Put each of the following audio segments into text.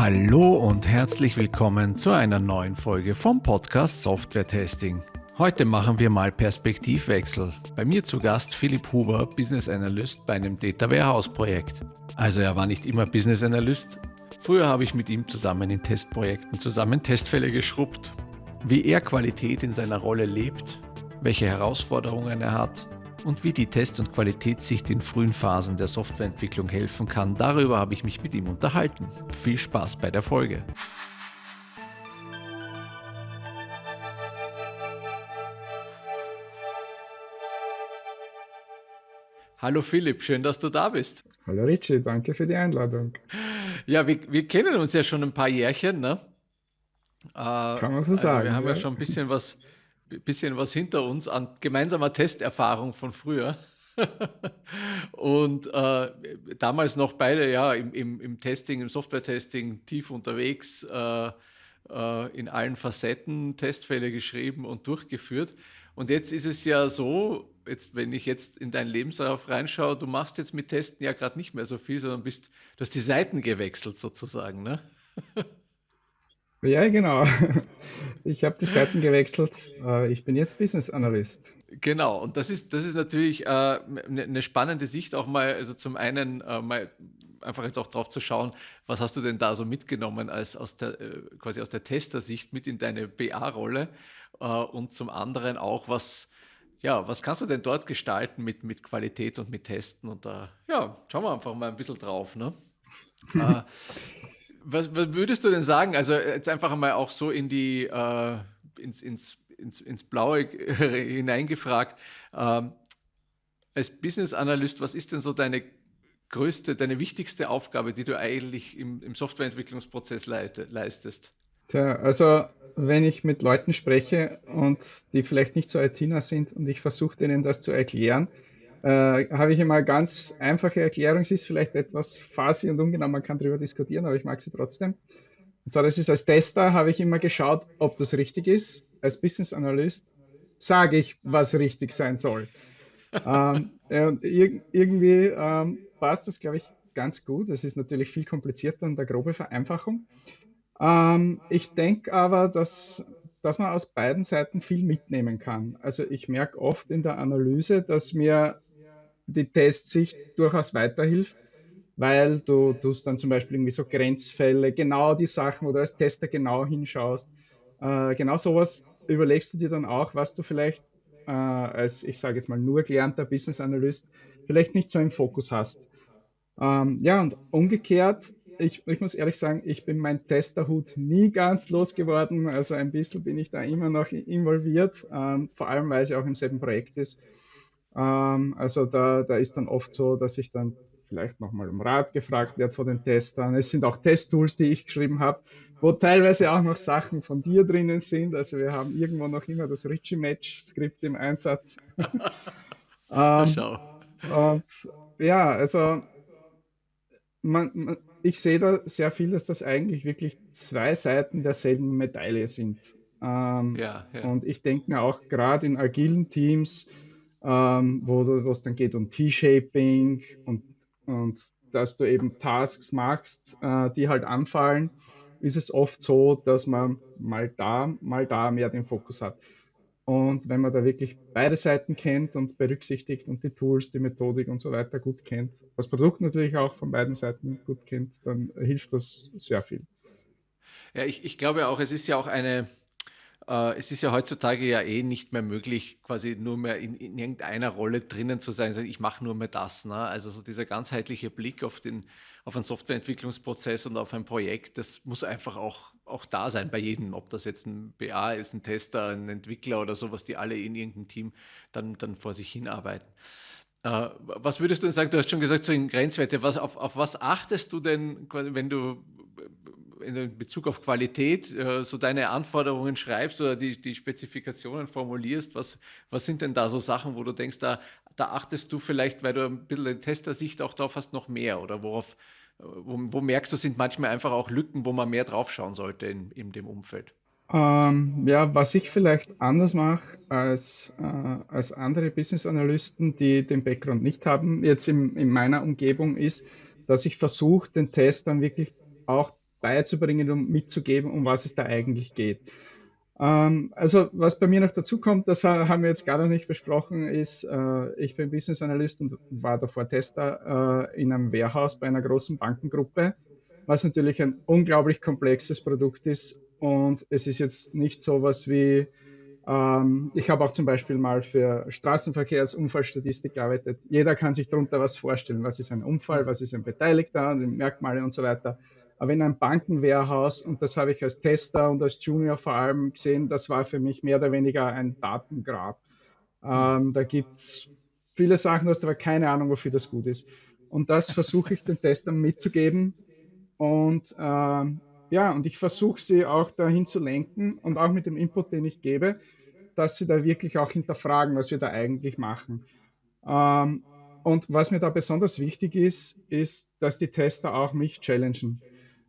Hallo und herzlich willkommen zu einer neuen Folge vom Podcast Software Testing. Heute machen wir mal Perspektivwechsel. Bei mir zu Gast Philipp Huber, Business Analyst bei einem Data Warehouse Projekt. Also er war nicht immer Business Analyst. Früher habe ich mit ihm zusammen in Testprojekten Testfälle geschrubbt. Wie er Qualität in seiner Rolle lebt, welche Herausforderungen er hat und wie die Test- und Qualitätssicht in frühen Phasen der Softwareentwicklung helfen kann, darüber habe ich mich mit ihm unterhalten. Viel Spaß bei der Folge. Hallo Philipp, schön, dass du da bist. Hallo Richie, danke für die Einladung. Ja, wir kennen uns ja schon ein paar Jährchen, ne? Kann man so Also wir sagen, haben ja ja? schon ein bisschen was hinter uns an gemeinsamer Testerfahrung von früher. Und damals noch beide ja im Testing, im Software-Testing tief unterwegs, in allen Facetten Testfälle geschrieben und durchgeführt. Und jetzt ist es ja so, jetzt, wenn ich jetzt in deinen Lebenslauf reinschaue, du machst jetzt mit Testen ja gerade nicht mehr so viel, sondern du hast die Seiten gewechselt sozusagen, ne? Ja, genau. Ich habe die Seiten gewechselt. Ich bin jetzt Business Analyst. Genau, und das ist natürlich eine spannende Sicht auch mal, also zum einen mal einfach jetzt auch drauf zu schauen, was hast du denn da so mitgenommen als quasi aus der Testersicht mit in deine BA-Rolle und zum anderen auch, was kannst du denn dort gestalten mit Qualität und mit Testen und da, ja, schauen wir einfach mal ein bisschen drauf, ne? Äh, was würdest du denn sagen? Also jetzt einfach mal auch so ins Blaue hineingefragt. Ähm, Als Business Analyst, was ist denn so deine wichtigste Aufgabe, die du eigentlich im Softwareentwicklungsprozess leistest? Tja, also wenn ich mit Leuten spreche und die vielleicht nicht so IT-nah sind und ich versuche denen das zu erklären, habe ich immer eine ganz einfache Erklärung. Sie ist vielleicht etwas fuzzy und ungenau, man kann darüber diskutieren, aber ich mag sie trotzdem. Und zwar, das ist als Tester, habe ich immer geschaut, ob das richtig ist. Als Business Analyst sage ich, was richtig sein soll. Ja, und irgendwie passt das, glaube ich, ganz gut. Es ist natürlich viel komplizierter und eine grobe Vereinfachung. Ich denke aber, dass man aus beiden Seiten viel mitnehmen kann. Also ich merke oft in der Analyse, dass mir die Testsicht durchaus weiterhilft, weil du tust dann zum Beispiel irgendwie so Grenzfälle, genau die Sachen, wo du als Tester genau hinschaust. Genau sowas überlegst du dir dann auch, was du vielleicht als, ich sage jetzt mal, nur gelernter Business Analyst vielleicht nicht so im Fokus hast. Ja, und umgekehrt, ich muss ehrlich sagen, ich bin mein Testerhut nie ganz losgeworden. Also ein bisschen bin ich da immer noch involviert, vor allem weil es ja auch im selben Projekt ist. Also da ist dann oft so, dass ich dann vielleicht nochmal um Rat gefragt werde von den Testern. Es sind auch Testtools, die ich geschrieben habe, wo teilweise auch noch Sachen von dir drinnen sind. Also wir haben irgendwo noch immer das Richie-Match-Skript im Einsatz. Na Ähm, schau. und ja, also ich sehe da sehr viel, dass das eigentlich wirklich zwei Seiten derselben Medaille sind. Ja, ja. Und ich denke mir auch gerade in agilen Teams, wo es dann geht um T-Shaping und dass du eben Tasks machst, die halt anfallen, ist es oft so, dass man mal da mehr den Fokus hat. Und wenn man da wirklich beide Seiten kennt und berücksichtigt und die Tools, die Methodik und so weiter gut kennt, das Produkt natürlich auch von beiden Seiten gut kennt, dann hilft das sehr viel. Ja, ich glaube auch, es ist ja heutzutage ja eh nicht mehr möglich, quasi nur mehr in irgendeiner Rolle drinnen zu sein, sagen, ich mache nur mehr das. Ne? Also so dieser ganzheitliche Blick auf einen Softwareentwicklungsprozess und auf ein Projekt, das muss einfach auch da sein bei jedem, ob das jetzt ein BA ist, ein Tester, ein Entwickler oder sowas, die alle in irgendeinem Team dann vor sich hinarbeiten. Was würdest du denn sagen? Du hast schon gesagt, so in Grenzwerte. Auf was achtest du denn, quasi, wenn du in Bezug auf Qualität so deine Anforderungen schreibst oder die Spezifikationen formulierst? Was sind denn da so Sachen, wo du denkst, da achtest du vielleicht, weil du ein bisschen eine Testersicht auch drauf hast, noch mehr? Oder wo merkst du, sind manchmal einfach auch Lücken, wo man mehr drauf schauen sollte in dem Umfeld? Ja, was ich vielleicht anders mache als andere Business Analysten, die den Background nicht haben, jetzt in meiner Umgebung ist, dass ich versuche, den Test dann wirklich auch beizubringen und mitzugeben, um was es da eigentlich geht. Also was bei mir noch dazu kommt, das haben wir jetzt gar noch nicht besprochen, ist, ich bin Business Analyst und war davor Tester in einem Warehouse bei einer großen Bankengruppe, was natürlich ein unglaublich komplexes Produkt ist. Und es ist jetzt nicht sowas wie, ich habe auch zum Beispiel mal für Straßenverkehrsunfallstatistik gearbeitet. Jeder kann sich darunter was vorstellen. Was ist ein Unfall, Mhm. was ist ein Beteiligter, die Merkmale und so weiter. Aber in einem Bankenwarehouse, und das habe ich als Tester und als Junior vor allem gesehen, das war für mich mehr oder weniger ein Datengrab. Mhm. Da gibt es viele Sachen, du hast aber keine Ahnung, wofür das gut ist. Und das versuche ich den Testern mitzugeben. Und ja, und ich versuche sie auch dahin zu lenken und auch mit dem Input, den ich gebe, dass sie da wirklich auch hinterfragen, was wir da eigentlich machen. Ähm, und was mir da besonders wichtig ist, ist, dass die Tester auch mich challengen,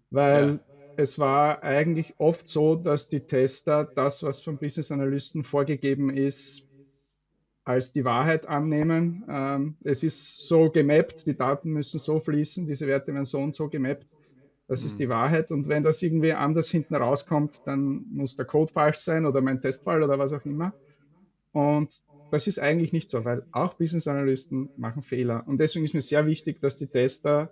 Ja. weil es war eigentlich oft so, dass die Tester das, was vom Business Analysten vorgegeben ist, als die Wahrheit annehmen. Es ist so gemappt, die Daten müssen so fließen, diese Werte werden so und so gemappt. Das ist Mhm. die Wahrheit. Und wenn das irgendwie anders hinten rauskommt, dann muss der Code falsch sein oder mein Testfall oder was auch immer. Und das ist eigentlich nicht so, weil auch Business Analysten machen Fehler. Und deswegen ist mir sehr wichtig, dass die Tester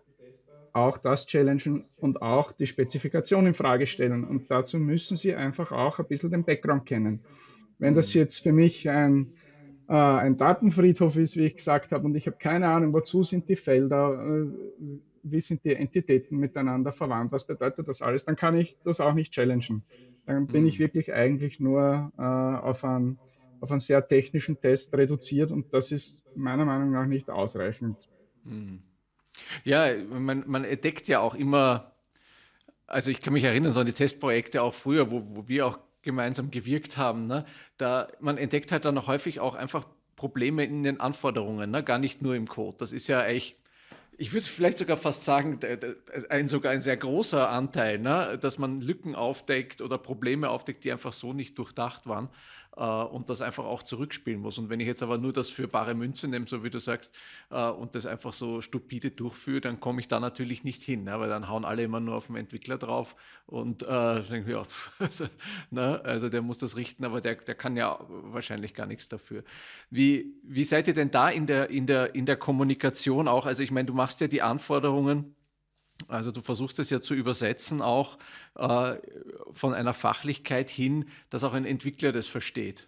auch das challengen und auch die Spezifikation in Frage stellen. Und dazu müssen sie einfach auch ein bisschen den Background kennen. Wenn das Mhm. jetzt für mich ein Datenfriedhof ist, wie ich gesagt habe, und ich habe keine Ahnung, wozu sind die Felder, wie sind die Entitäten miteinander verwandt, was bedeutet das alles, dann kann ich das auch nicht challengen. Dann bin ich Mhm. wirklich eigentlich nur auf einen sehr technischen Test reduziert und das ist meiner Meinung nach nicht ausreichend. Mhm. Ja, man entdeckt ja auch immer, also ich kann mich erinnern, so an die Testprojekte auch früher, wo wir auch gemeinsam gewirkt haben, ne? Da, man entdeckt halt dann auch häufig auch einfach Probleme in den Anforderungen, ne? Gar nicht nur im Code. Das ist ja eigentlich, ich würde vielleicht sogar fast sagen, sogar ein sehr großer Anteil, ne? Dass man Lücken aufdeckt oder Probleme aufdeckt, die einfach so nicht durchdacht waren und das einfach auch zurückspielen muss. Und wenn ich jetzt aber nur das für bare Münze nehme, so wie du sagst, und das einfach so stupide durchführe, dann komme ich da natürlich nicht hin, ne? Weil dann hauen alle immer nur auf den Entwickler drauf und denke, ja, also, ne? Also der muss das richten, aber der kann ja wahrscheinlich gar nichts dafür. Wie seid ihr denn da in der Kommunikation auch? Also ich meine, du machst ja die Anforderungen, also du versuchst es ja zu übersetzen auch äh, von einer Fachlichkeit hin, dass auch ein Entwickler das versteht,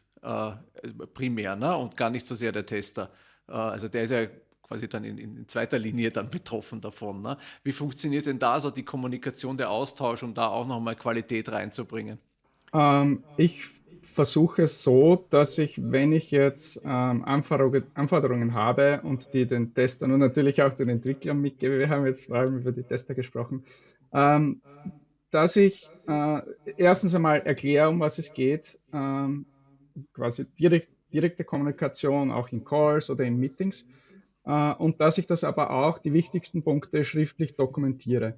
primär, ne? Und gar nicht so sehr der Tester. Also der ist ja quasi dann in zweiter Linie dann betroffen davon. Ne? Wie funktioniert denn da so die Kommunikation, der Austausch, um da auch nochmal Qualität reinzubringen? Ich versuche es so, dass ich, wenn ich jetzt Anforderungen habe und die den Testern und natürlich auch den Entwicklern mitgebe, wir haben jetzt vor allem über die Tester gesprochen, ähm, dass ich erstens einmal erkläre, um was es geht, quasi direkte Kommunikation, auch in Calls oder in Meetings, und dass ich das aber auch die wichtigsten Punkte schriftlich dokumentiere.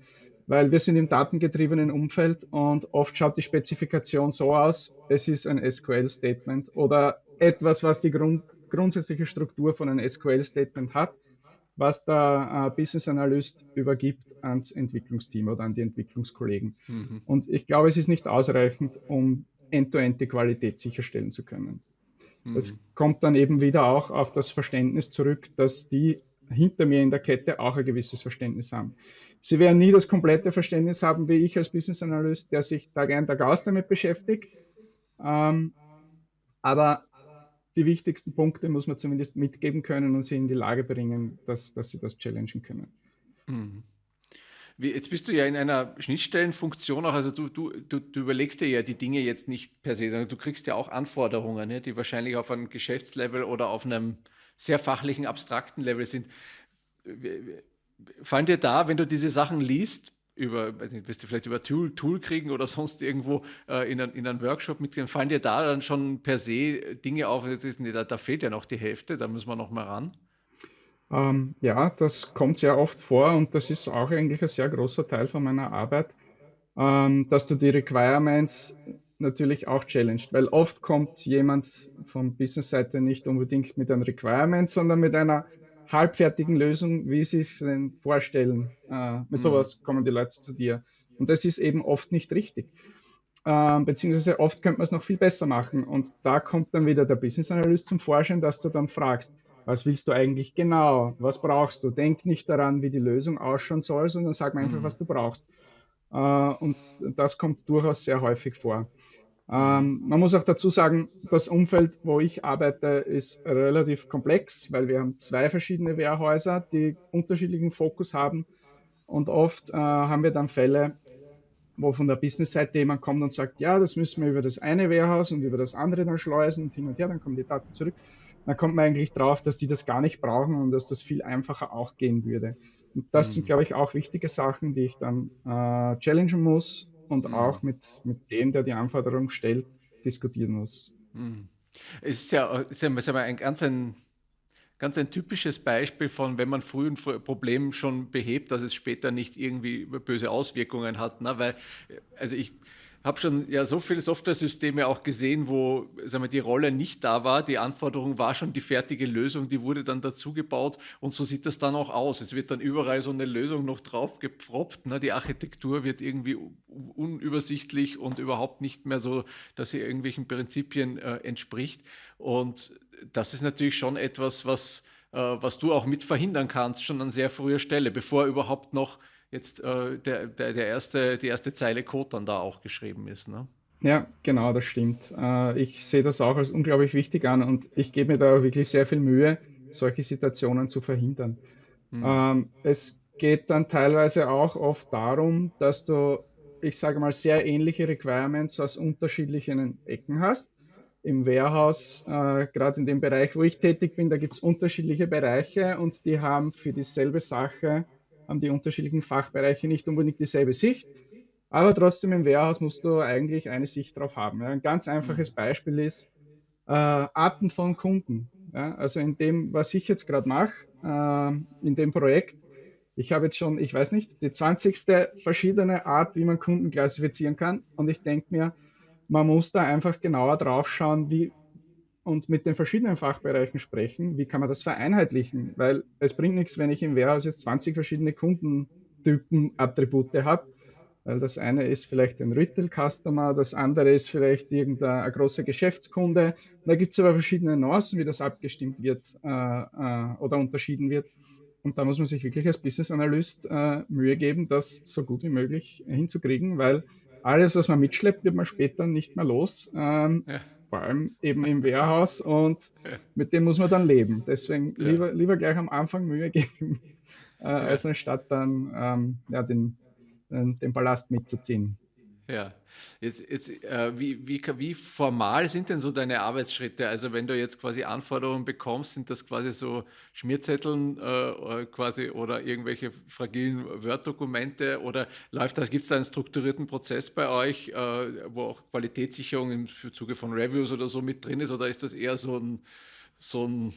Weil wir sind im datengetriebenen Umfeld und oft schaut die Spezifikation so aus, es ist ein SQL-Statement oder etwas, was die grundsätzliche Struktur von einem SQL-Statement hat, was der Business Analyst übergibt ans Entwicklungsteam oder an die Entwicklungskollegen. Mhm. Und ich glaube, es ist nicht ausreichend, um end-to-end die Qualität sicherstellen zu können. Mhm. Es kommt dann eben wieder auch auf das Verständnis zurück, dass die hinter mir in der Kette auch ein gewisses Verständnis haben. Sie werden nie das komplette Verständnis haben, wie ich als Business Analyst, der sich Tag ein, Tag aus damit beschäftigt. Ähm, aber die wichtigsten Punkte muss man zumindest mitgeben können und sie in die Lage bringen, dass sie das challengen können. Mhm. Jetzt bist du ja in einer Schnittstellenfunktion auch, also du überlegst dir ja die Dinge jetzt nicht per se, sondern du kriegst ja auch Anforderungen, ne, die wahrscheinlich auf einem Geschäftslevel oder auf einem sehr fachlichen, abstrakten Level sind. Fallen dir da, wenn du diese Sachen liest, weiß nicht, wirst du vielleicht über Tool kriegen oder sonst irgendwo in einen Workshop mitgehen, fallen dir da dann schon per se Dinge auf, nee, da fehlt ja noch die Hälfte, da müssen wir noch mal ran. Ja, das kommt sehr oft vor und das ist auch eigentlich ein sehr großer Teil von meiner Arbeit, dass du die Requirements natürlich auch challenged, weil oft kommt jemand von Business-Seite nicht unbedingt mit einem Requirement, sondern mit einer halbfertigen Lösung, wie sie es denn vorstellen. Mit Mhm. sowas kommen die Leute zu dir. Und das ist eben oft nicht richtig. Beziehungsweise oft könnte man es noch viel besser machen. Und da kommt dann wieder der Business Analyst zum Vorschein, dass du dann fragst, was willst du eigentlich genau? Was brauchst du? Denk nicht daran, wie die Lösung ausschauen soll, sondern sag mir einfach, Mhm. was du brauchst. Und das kommt durchaus sehr häufig vor. Mhm. Man muss auch dazu sagen, das Umfeld, wo ich arbeite, ist relativ komplex, weil wir haben zwei verschiedene Warehäuser, die unterschiedlichen Fokus haben. Und oft haben wir dann Fälle, wo von der Business-Seite jemand kommt und sagt, ja, das müssen wir über das eine Warehouse und über das andere dann schleusen und hin und her, dann kommen die Daten zurück. Dann kommt man eigentlich drauf, dass die das gar nicht brauchen und dass das viel einfacher auch gehen würde. Und das sind, Mhm. glaube ich, auch wichtige Sachen, die ich dann challengen muss und Mhm. auch mit dem, der die Anforderung stellt, diskutieren muss. Mhm. Es ist ja ein ganz ein typisches Beispiel von, wenn man früh ein Problem schon behebt, dass es später nicht irgendwie böse Auswirkungen hat. Ne? Weil, also ich habe schon ja so viele Softwaresysteme auch gesehen, wo sagen wir, die Rolle nicht da war, die Anforderung war schon die fertige Lösung, die wurde dann dazu gebaut und so sieht das dann auch aus. Es wird dann überall so eine Lösung noch drauf gepfropft. Ne? Die Architektur wird irgendwie unübersichtlich und überhaupt nicht mehr so, dass sie irgendwelchen Prinzipien entspricht. Und das ist natürlich schon etwas, was du auch mit verhindern kannst, schon an sehr früher Stelle, bevor überhaupt noch jetzt die erste Zeile Code dann da auch geschrieben ist. Ne? Ja, genau, das stimmt. Ich sehe das auch als unglaublich wichtig an und ich gebe mir da auch wirklich sehr viel Mühe, solche Situationen zu verhindern. Hm. Es geht dann teilweise auch oft darum, dass du, ich sage mal, sehr ähnliche Requirements aus unterschiedlichen Ecken hast. Im Warehouse, gerade in dem Bereich, wo ich tätig bin, da gibt es unterschiedliche Bereiche und die haben für dieselbe Sache, haben die unterschiedlichen Fachbereiche nicht unbedingt dieselbe Sicht. Aber trotzdem im Warehouse musst du eigentlich eine Sicht drauf haben. Ja, ein ganz Hm. einfaches Beispiel ist Arten von Kunden. Ja, also in dem, was ich jetzt gerade mache, in dem Projekt, ich habe jetzt schon, ich weiß nicht, die 20. verschiedene Art, wie man Kunden klassifizieren kann. Und ich denke mir, man muss da einfach genauer drauf schauen, wie und mit den verschiedenen Fachbereichen sprechen, wie kann man das vereinheitlichen? Weil es bringt nichts, wenn ich im Warehouse jetzt 20 verschiedene Kundentypen, Attribute habe, weil das eine ist vielleicht ein Retail-Customer, das andere ist vielleicht irgendein großer Geschäftskunde. Da gibt es aber verschiedene Nuancen, wie das abgestimmt wird oder unterschieden wird. Und da muss man sich wirklich als Business Analyst Mühe geben, das so gut wie möglich hinzukriegen, weil alles, was man mitschleppt, wird man später nicht mehr los. Ja, Vor allem eben im Warehouse und ja, mit dem muss man dann leben. Deswegen ja, lieber gleich am Anfang Mühe geben, ja. als anstatt dann ja, den Ballast mitzuziehen. Ja, wie formal sind denn so deine Arbeitsschritte? Also wenn du jetzt quasi Anforderungen bekommst, sind das quasi so Schmierzetteln quasi oder irgendwelche fragilen Word-Dokumente oder gibt es da einen strukturierten Prozess bei euch, wo auch Qualitätssicherung im Zuge von Reviews oder so mit drin ist oder ist das eher so ein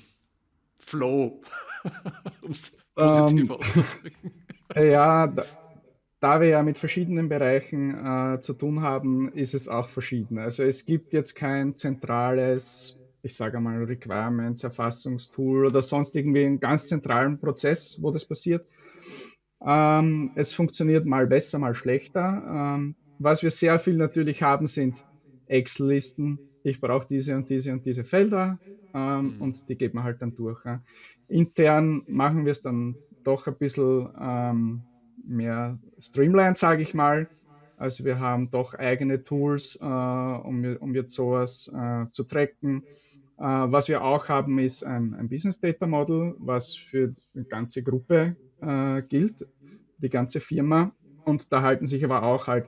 Flow, um es positiv Ähm, auszudrücken? ja, da wir ja mit verschiedenen Bereichen zu tun haben, ist es auch verschieden. Also es gibt jetzt kein zentrales, ich sage mal, Requirements-Erfassungstool oder sonst irgendwie einen ganz zentralen Prozess, wo das passiert. Es funktioniert mal besser, mal schlechter. Was wir sehr viel natürlich haben, sind Excel-Listen. Ich brauche diese und diese und diese Felder Hm. und die geht man halt dann durch. Ja. Intern machen wir es dann doch ein bisschen mehr streamlined, sage ich mal. Also wir haben doch eigene Tools, um jetzt sowas zu tracken. Was wir auch haben, ist ein Business Data Model, was für die ganze Gruppe gilt, die ganze Firma. Und da halten sich aber auch halt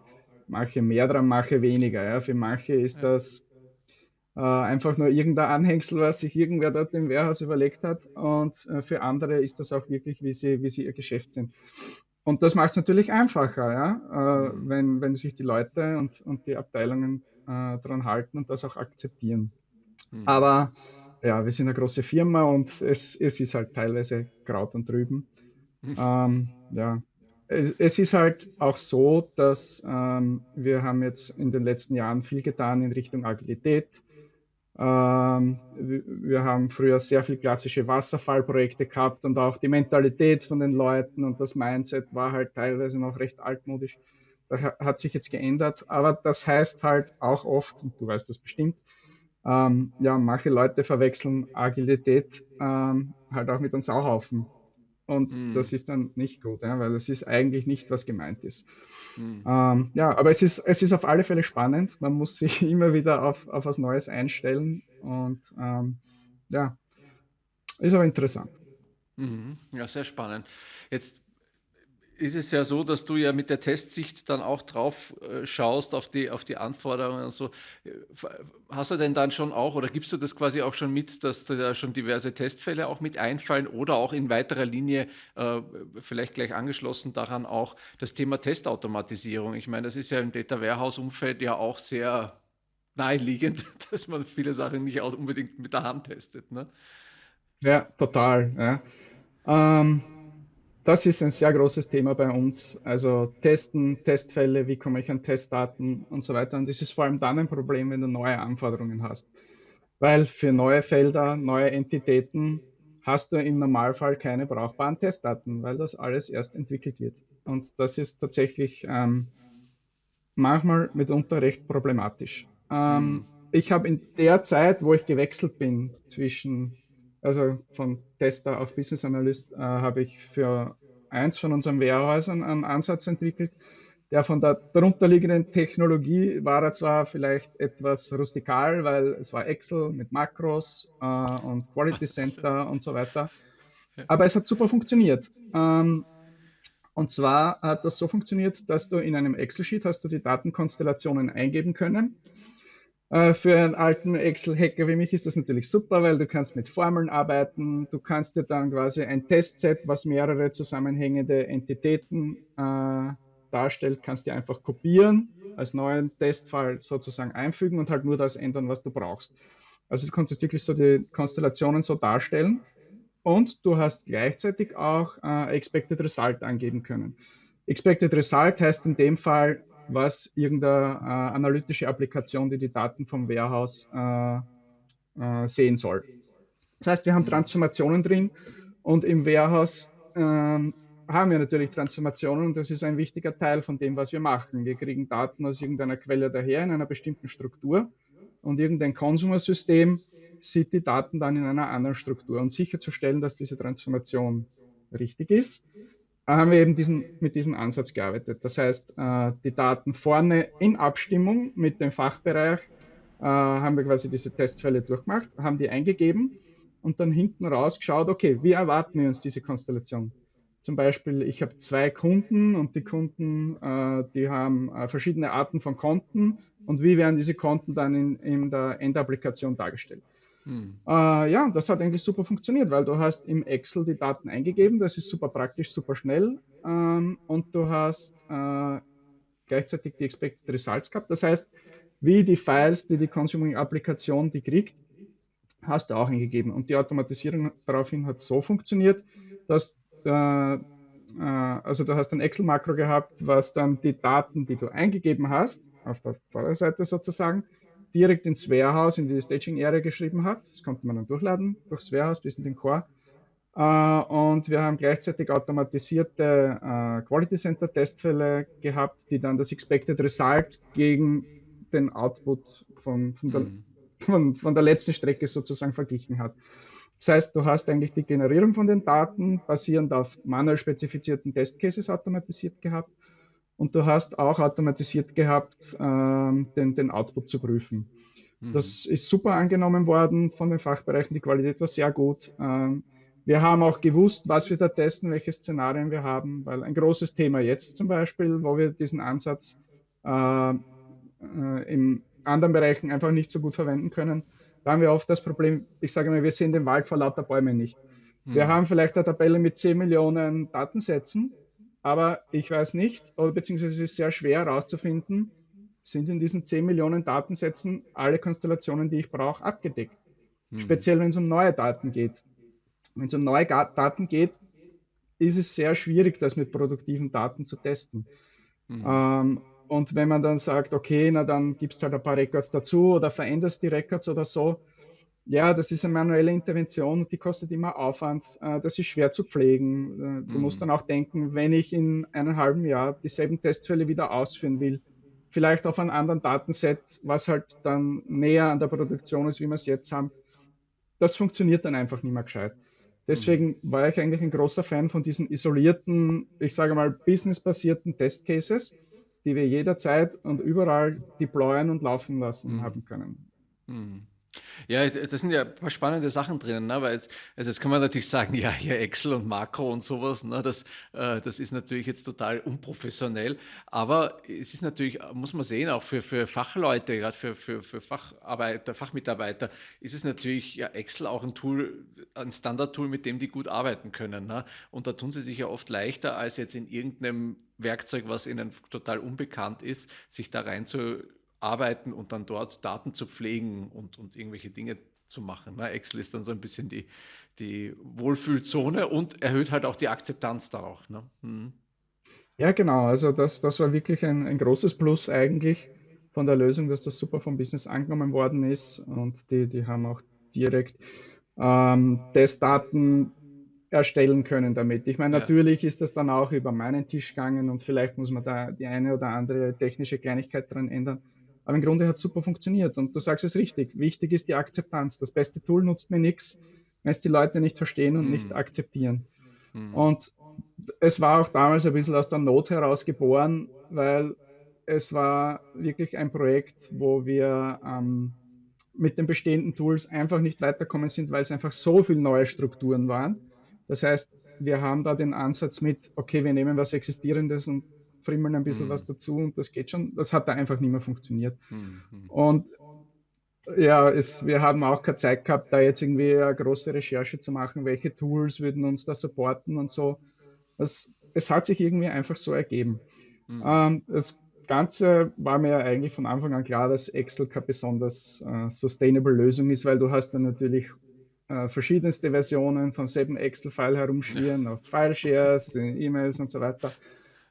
manche mehr dran, manche weniger. Ja. Für manche ist Ja. das einfach nur irgendein Anhängsel, was sich irgendwer dort im Warehouse überlegt hat. Und für andere ist das auch wirklich, wie sie ihr Geschäft sind. Und das macht es natürlich einfacher, ja, Hm. wenn sich die Leute und die Abteilungen daran halten und das auch akzeptieren. Hm. Aber ja, wir sind eine große Firma und es ist halt teilweise Kraut und Rüben. Ja, es ist halt auch so, dass wir haben jetzt in den letzten Jahren viel getan in Richtung Agilität. Wir haben früher sehr viel klassische Wasserfallprojekte gehabt und auch die Mentalität von den Leuten und das Mindset war halt teilweise noch recht altmodisch. hat sich jetzt geändert, aber das heißt halt auch oft, und du weißt das bestimmt, ja, manche Leute verwechseln Agilität halt auch mit einem Sauhaufen. Und Hm, das ist dann nicht gut, ja, weil das ist eigentlich nicht, was gemeint ist. hm. Ja, aber es ist auf alle Fälle spannend. Man muss sich immer wieder auf was Neues einstellen und ja, ist aber interessant. Mhm. Ja, sehr spannend. Jetzt ist es ja so, dass du ja mit der Testsicht dann auch drauf schaust auf die Anforderungen und so. Äh, Hast du denn dann schon auch oder gibst du das quasi auch schon mit, dass da schon diverse Testfälle auch mit einfallen oder auch in weiterer Linie, äh, vielleicht gleich angeschlossen daran auch das Thema Testautomatisierung? Ich meine, das ist ja im Data Warehouse-Umfeld ja auch sehr naheliegend, dass man viele Sachen nicht auch unbedingt mit der Hand testet, ne? Ja, total. Ja. Ähm, Das ist ein sehr großes Thema bei uns. Also Testen, Testfälle, wie komme ich an Testdaten und so weiter. Und das ist vor allem dann ein Problem, wenn du neue Anforderungen hast. Weil für neue Felder, neue Entitäten hast du im Normalfall keine brauchbaren Testdaten, weil das alles erst entwickelt wird. Und das ist tatsächlich manchmal mitunter recht problematisch. Hm. Ich habe in der Zeit, wo ich gewechselt bin also von Tester auf Business Analyst, habe ich für eins von unseren Warehäusern einen Ansatz entwickelt, der von der darunterliegenden Technologie war er zwar vielleicht etwas rustikal, weil es war Excel mit Makros und Quality Center und so weiter, aber es hat super funktioniert. Und zwar hat das so funktioniert, dass du in einem Excel-Sheet hast du die Datenkonstellationen eingeben können. Für einen alten Excel-Hacker wie mich ist das natürlich super, weil du kannst mit Formeln arbeiten. Du kannst dir dann quasi ein Testset, was mehrere zusammenhängende Entitäten darstellt, kannst dir einfach kopieren, als neuen Testfall sozusagen einfügen und halt nur das ändern, was du brauchst. Also du konntest wirklich so die Konstellationen so darstellen und du hast gleichzeitig auch Expected Result angeben können. Expected Result heißt in dem Fall, was irgendeine analytische Applikation, die die Daten vom Warehouse sehen soll. Das heißt, wir haben Hm. Transformationen drin und im Warehouse haben wir natürlich Transformationen und das ist ein wichtiger Teil von dem, was wir machen. Wir kriegen Daten aus irgendeiner Quelle daher in einer bestimmten Struktur und irgendein Konsumersystem sieht die Daten dann in einer anderen Struktur. Und sicherzustellen, dass diese Transformation richtig ist, haben wir eben mit diesem Ansatz gearbeitet. Das heißt, die Daten vorne in Abstimmung mit dem Fachbereich haben wir quasi diese Testfälle durchgemacht, haben die eingegeben und dann hinten raus geschaut, okay, wie erwarten wir uns diese Konstellation? Zum Beispiel, ich habe zwei Kunden und die Kunden, die haben verschiedene Arten von Konten und wie werden diese Konten dann in der Endapplikation dargestellt? Hm. Ja, das hat eigentlich super funktioniert, weil du hast im Excel die Daten eingegeben, das ist super praktisch, super schnell und du hast gleichzeitig die Expected Results gehabt. Das heißt, wie die Files, die Consuming-Applikation die kriegt, hast du auch eingegeben. Und die Automatisierung daraufhin hat so funktioniert, dass also du hast ein Excel-Makro gehabt, was dann die Daten, die du eingegeben hast, auf der Vorderseite sozusagen, direkt ins Warehouse, in die Staging-Area geschrieben hat. Das konnte man dann durchladen durchs Warehouse bis in den Core. Und wir haben gleichzeitig automatisierte Quality Center Testfälle gehabt, die dann das Expected Result gegen den Output Hm. von der letzten Strecke sozusagen verglichen hat. Das heißt, du hast eigentlich die Generierung von den Daten basierend auf manuell spezifizierten Testcases automatisiert gehabt und du hast auch automatisiert gehabt, den Output zu prüfen. Hm. Das ist super angenommen worden von den Fachbereichen. Die Qualität war sehr gut. Wir haben auch gewusst, was wir da testen, welche Szenarien wir haben, weil ein großes Thema jetzt zum Beispiel, wo wir diesen Ansatz in anderen Bereichen einfach nicht so gut verwenden können, da haben wir oft das Problem, ich sage mal, wir sehen den Wald vor lauter Bäumen nicht. Wir Hm. haben vielleicht eine Tabelle mit 10 Millionen Datensätzen, aber ich weiß nicht, oder beziehungsweise es ist sehr schwer herauszufinden, sind in diesen 10 Millionen Datensätzen alle Konstellationen, die ich brauche, abgedeckt. Hm. Speziell, wenn es um neue Daten geht. Wenn es um neue Daten geht, ist es sehr schwierig, das mit produktiven Daten zu testen. Hm. Und wenn man dann sagt, okay, na dann gibst halt ein paar Records dazu oder veränderst die Records oder so, ja, das ist eine manuelle Intervention, die kostet immer Aufwand, das ist schwer zu pflegen. Du musst Hm, dann auch denken, wenn ich in einem halben Jahr dieselben Testfälle wieder ausführen will, vielleicht auf einem anderen Datenset, was halt dann näher an der Produktion ist, wie wir es jetzt haben, das funktioniert dann einfach nicht mehr gescheit. hm, Deswegen war ich eigentlich ein großer Fan von diesen isolierten, ich sage mal, businessbasierten Testcases, die wir jederzeit und überall deployen und laufen lassen hm, haben können. hm. Ja, das sind ja ein paar spannende Sachen drinnen, ne? Weil also jetzt kann man natürlich sagen, ja, hier Excel und Makro und sowas, ne? Das ist natürlich jetzt total unprofessionell, aber es ist natürlich, muss man sehen, auch für Fachleute, gerade für Facharbeiter, Fachmitarbeiter, ist es natürlich ja Excel auch ein Tool, ein Standard-Tool, mit dem die gut arbeiten können, ne? Und da tun sie sich ja oft leichter als jetzt in irgendeinem Werkzeug, was ihnen total unbekannt ist, sich da rein zu arbeiten und dann dort Daten zu pflegen und irgendwelche Dinge zu machen. Ne? Excel ist dann so ein bisschen die Wohlfühlzone und erhöht halt auch die Akzeptanz darauf. Ne? Mhm. Ja, genau. Also das war wirklich ein großes Plus eigentlich von der Lösung, dass das super vom Business angenommen worden ist. Und die haben auch direkt Testdaten erstellen können damit. Ich meine, Ja. natürlich ist das dann auch über meinen Tisch gegangen und vielleicht muss man da die eine oder andere technische Kleinigkeit dran ändern. Aber im Grunde hat es super funktioniert. Und du sagst es richtig. Wichtig ist die Akzeptanz. Das beste Tool nutzt mir nichts, wenn es die Leute nicht verstehen und nicht Mhm. akzeptieren. Mhm. Und es war auch damals ein bisschen aus der Not heraus geboren, weil es war wirklich ein Projekt, wo wir mit den bestehenden Tools einfach nicht weiterkommen sind, weil es einfach so viele neue Strukturen waren. Das heißt, wir haben da den Ansatz mit, okay, wir nehmen was Existierendes und frimmeln ein bisschen was Mhm. dazu und das geht schon. Das hat da einfach nicht mehr funktioniert. Mhm. Und ja, wir haben auch keine Zeit gehabt, da jetzt irgendwie eine große Recherche zu machen, welche Tools würden uns da supporten und so. Es hat sich irgendwie einfach so ergeben. Mhm. Das Ganze war mir ja eigentlich von Anfang an klar, dass Excel keine besonders sustainable Lösung ist, weil du hast dann natürlich verschiedenste Versionen vom selben Excel-File Ja. herumschwirren, auf File-Shares, in E-Mails und so weiter.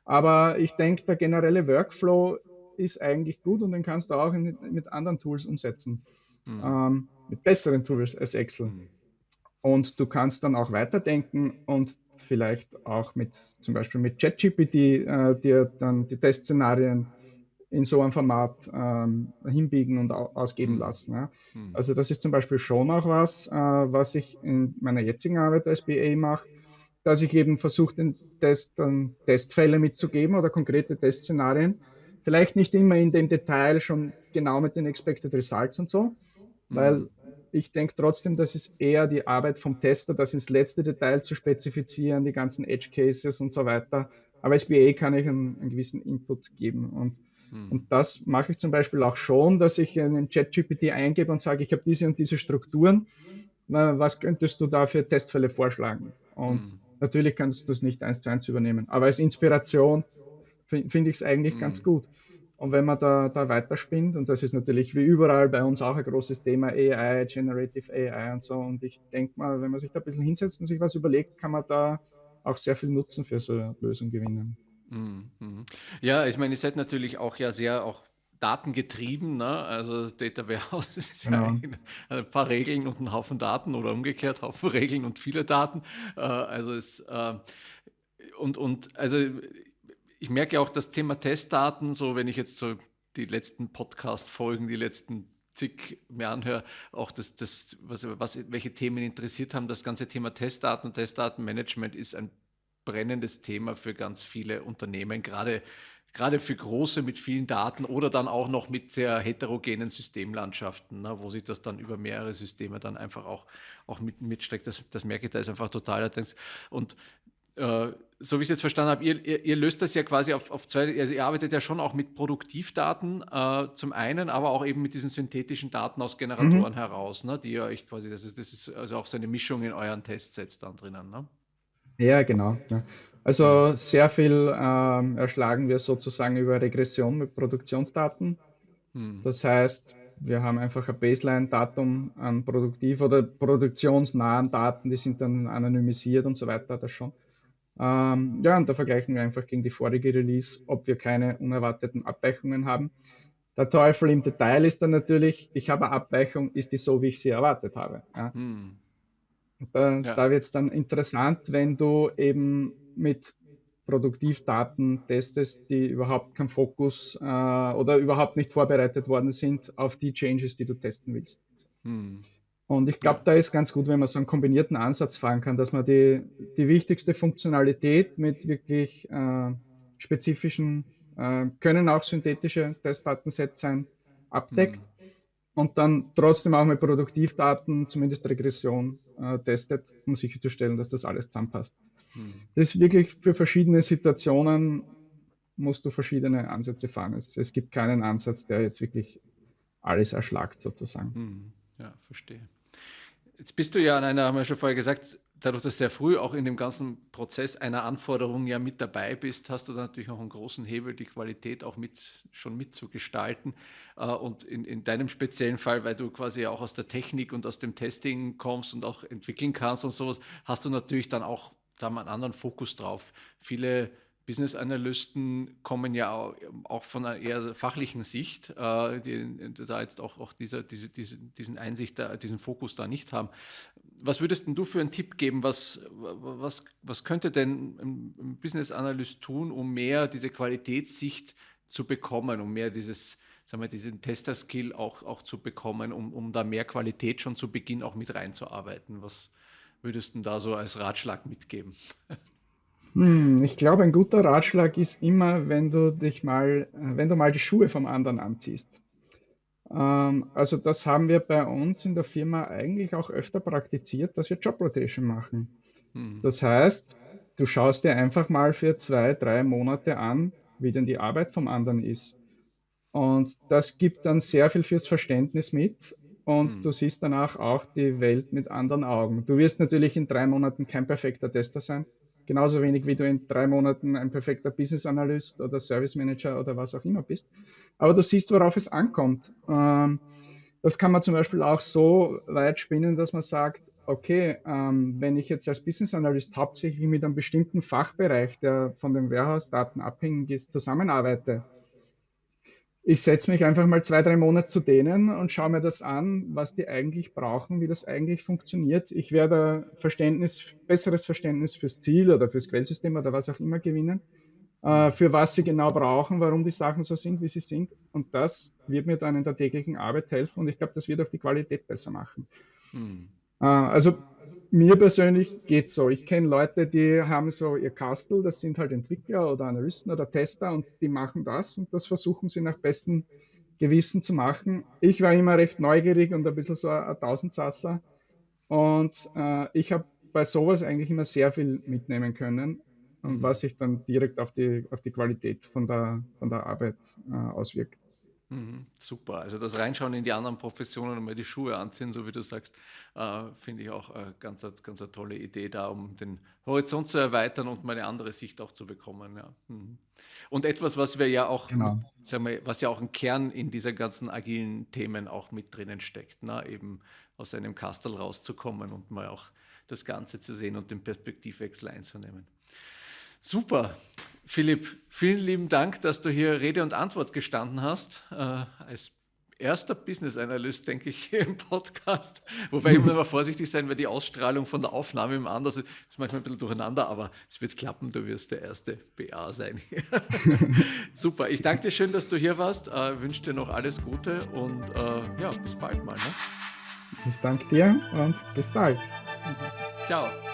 Aber ich denke, der generelle Workflow ist eigentlich gut und den kannst du auch mit anderen Tools umsetzen, Mhm. mit besseren Tools als Excel. Mhm. Und du kannst dann auch weiterdenken und vielleicht auch mit zum Beispiel mit ChatGPT dir dann die Testszenarien in so einem Format hinbiegen und ausgeben Mhm. lassen. Ja. Mhm. Also das ist zum Beispiel schon auch was, was ich in meiner jetzigen Arbeit als BA mache, dass ich eben versuche, den Testern Testfälle mitzugeben oder konkrete Testszenarien. Vielleicht nicht immer in dem Detail schon genau mit den Expected Results und so, weil Mhm. ich denke trotzdem, das ist eher die Arbeit vom Tester, das ins letzte Detail zu spezifizieren, die ganzen Edge Cases und so weiter. Aber als BA kann ich einen gewissen Input geben. Und Mhm. das mache ich zum Beispiel auch schon, dass ich in den ChatGPT eingebe und sage, ich habe diese und diese Strukturen. Was könntest du da für Testfälle vorschlagen? Und Mhm. natürlich kannst du es nicht eins zu eins übernehmen. Aber als Inspiration finde ich es eigentlich ganz Mhm. gut. Und wenn man da weiterspinnt, und das ist natürlich wie überall bei uns auch ein großes Thema, AI, Generative AI und so, und ich denke mal, wenn man sich da ein bisschen hinsetzt und sich was überlegt, kann man da auch sehr viel Nutzen für so eine Lösung gewinnen. Mhm. Mhm. Ja, ich meine, ihr seid natürlich auch ja sehr auch datengetrieben, ne? Also Data Warehouse das ist ja Genau. ein paar Regeln und ein Haufen Daten oder umgekehrt, Haufen Regeln und viele Daten. Also und also ich merke auch das Thema Testdaten, so wenn ich jetzt so die letzten Podcast-Folgen, die letzten zig mir anhöre, auch welche Themen interessiert haben, das ganze Thema Testdaten und Testdatenmanagement ist ein brennendes Thema für ganz viele Unternehmen, gerade für große mit vielen Daten oder dann auch noch mit sehr heterogenen Systemlandschaften, ne, wo sich das dann über mehrere Systeme dann einfach auch mitstreckt. Das merke ich da ist einfach total. Und so wie ich es jetzt verstanden habe, ihr löst das ja quasi auf zwei, also ihr arbeitet ja schon auch mit Produktivdaten zum einen, aber auch eben mit diesen synthetischen Daten aus Mhm. Generatoren heraus, ne, die ihr euch quasi, das ist also auch so eine Mischung in euren Testsets dann drinnen. Ne? Ja, genau. Ja. Hm. Also sehr viel erschlagen wir sozusagen über Regression mit Produktionsdaten. Hm. Das heißt, wir haben einfach ein Baseline-Datum an produktiv- oder produktionsnahen Daten, die sind dann anonymisiert und so weiter, das schon. Ja, und da vergleichen wir einfach gegen die vorige Release, ob wir keine unerwarteten Abweichungen haben. Der Teufel im Detail ist dann natürlich, ich habe eine Abweichung, ist die so, wie ich sie erwartet habe. Ja? Hm. Ja. Da wird es dann interessant, wenn du eben mit Produktivdaten testest, die überhaupt keinen Fokus oder überhaupt nicht vorbereitet worden sind auf die Changes, die du testen willst. Hm. Und ich glaube, Ja. da ist ganz gut, wenn man so einen kombinierten Ansatz fahren kann, dass man die wichtigste Funktionalität mit wirklich spezifischen, können auch synthetische Testdatensets sein, abdeckt Hm. und dann trotzdem auch mit Produktivdaten, zumindest Regression, testet, um sicherzustellen, dass das alles zusammenpasst. Hm. Das ist wirklich für verschiedene Situationen, musst du verschiedene Ansätze fahren. Es gibt keinen Ansatz, der jetzt wirklich alles erschlagt sozusagen. Hm. Ja, verstehe. Jetzt bist du ja an einer, haben wir schon vorher gesagt, dadurch, dass du sehr früh auch in dem ganzen Prozess einer Anforderung ja mit dabei bist, hast du da natürlich auch einen großen Hebel, die Qualität auch schon mitzugestalten. Und in deinem speziellen Fall, weil du quasi ja auch aus der Technik und aus dem Testing kommst und auch entwickeln kannst und sowas, hast du natürlich dann auch da mal einen anderen Fokus drauf. Viele Business Analysten kommen ja auch von einer eher fachlichen Sicht, die da jetzt auch diesen Einsicht, diesen Fokus da nicht haben. Was würdest denn du für einen Tipp geben? Was könnte denn ein Business Analyst tun, um mehr diese Qualitätssicht zu bekommen, um mehr sagen wir, diesen Tester-Skill auch zu bekommen, um da mehr Qualität schon zu Beginn auch mit reinzuarbeiten? Was würdest du denn da so als Ratschlag mitgeben? Ich glaube, ein guter Ratschlag ist immer, wenn du mal die Schuhe vom anderen anziehst. Also das haben wir bei uns in der Firma eigentlich auch öfter praktiziert, dass wir Job Rotation machen. Hm. Das heißt, du schaust dir einfach mal für 2, 3 Monate an, wie denn die Arbeit vom anderen ist. Und das gibt dann sehr viel fürs Verständnis mit und du Hm. siehst danach auch die Welt mit anderen Augen. Du wirst natürlich in 3 Monaten kein perfekter Tester sein, genauso wenig wie du in 3 Monaten ein perfekter Business Analyst oder Service Manager oder was auch immer bist. Aber du siehst, worauf es ankommt. Das kann man zum Beispiel auch so weit spinnen, dass man sagt, okay, wenn ich jetzt als Business Analyst hauptsächlich mit einem bestimmten Fachbereich, der von den Warehouse-Daten abhängig ist, zusammenarbeite, ich setze mich einfach mal 2, 3 Monate zu denen und schaue mir das an, was die eigentlich brauchen, wie das eigentlich funktioniert. Ich werde besseres Verständnis fürs Ziel oder fürs Quellsystem oder was auch immer gewinnen, Hm. für was sie genau brauchen, warum die Sachen so sind, wie sie sind. Und das wird mir dann in der täglichen Arbeit helfen und ich glaube, das wird auch die Qualität besser machen. Hm. Also mir persönlich geht es so. Ich kenne Leute, die haben so ihr Kastel, das sind halt Entwickler oder Analysten oder Tester und die machen das und das versuchen sie nach bestem Gewissen zu machen. Ich war immer recht neugierig und ein bisschen so ein Tausendsasser und ich habe bei sowas eigentlich immer sehr viel mitnehmen können, Hm. was sich dann direkt auf die Qualität von der Arbeit auswirkt. Mhm, super. Also das Reinschauen in die anderen Professionen und mal die Schuhe anziehen, so wie du sagst, finde ich auch ganz eine tolle Idee da, um den Horizont zu erweitern und mal eine andere Sicht auch zu bekommen. Ja. Mhm. Und etwas, was wir ja auch mit, Genau. sagen wir, was ja auch ein Kern in dieser ganzen agilen Themen auch mit drinnen steckt, ne? Eben aus einem Kastel rauszukommen und mal auch das Ganze zu sehen und den Perspektivwechsel einzunehmen. Super. Philipp, vielen lieben Dank, dass du hier Rede und Antwort gestanden hast. Als erster Business Analyst, denke ich, hier im Podcast. Wobei ich muss immer vorsichtig sein, weil die Ausstrahlung von der Aufnahme im anderen ist manchmal ein bisschen durcheinander, aber es wird klappen, du wirst der erste BA sein. Super, ich danke dir schön, dass du hier warst. Wünsche dir noch alles Gute und ja, bis bald mal. Ne? Ich danke dir und bis bald. Ciao.